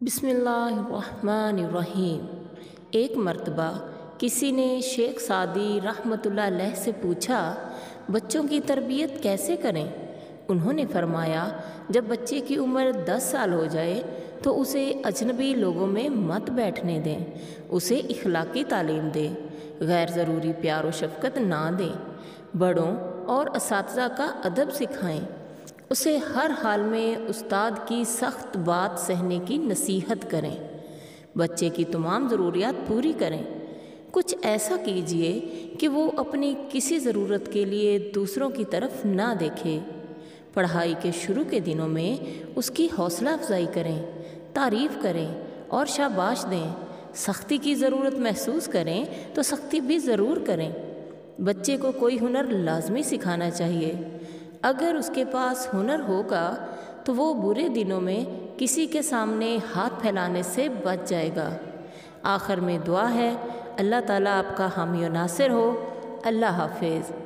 بسم اللہ الرحمن الرحیم۔ ایک مرتبہ کسی نے شیخ سعدی رحمۃ اللہ علیہ سے پوچھا، بچوں کی تربیت کیسے کریں؟ انہوں نے فرمایا، جب بچے کی عمر 10 سال ہو جائے تو اسے اجنبی لوگوں میں مت بیٹھنے دیں، اسے اخلاقی تعلیم دیں، غیر ضروری پیار و شفقت نہ دیں، بڑوں اور اساتذہ کا ادب سکھائیں، اسے ہر حال میں استاد کی سخت بات سہنے کی نصیحت کریں، بچے کی تمام ضروریات پوری کریں، کچھ ایسا کیجیے کہ وہ اپنی کسی ضرورت کے لیے دوسروں کی طرف نہ دیکھے۔ پڑھائی کے شروع کے دنوں میں اس کی حوصلہ افزائی کریں، تعریف کریں اور شاباش دیں، سختی کی ضرورت محسوس کریں تو سختی بھی ضرور کریں۔ بچے کو کوئی ہنر لازمی سکھانا چاہیے، اگر اس کے پاس ہنر ہوگا تو وہ برے دنوں میں کسی کے سامنے ہاتھ پھیلانے سے بچ جائے گا۔ آخر میں دعا ہے، اللہ تعالیٰ آپ کا حامی و ناصر ہو۔ اللہ حافظ۔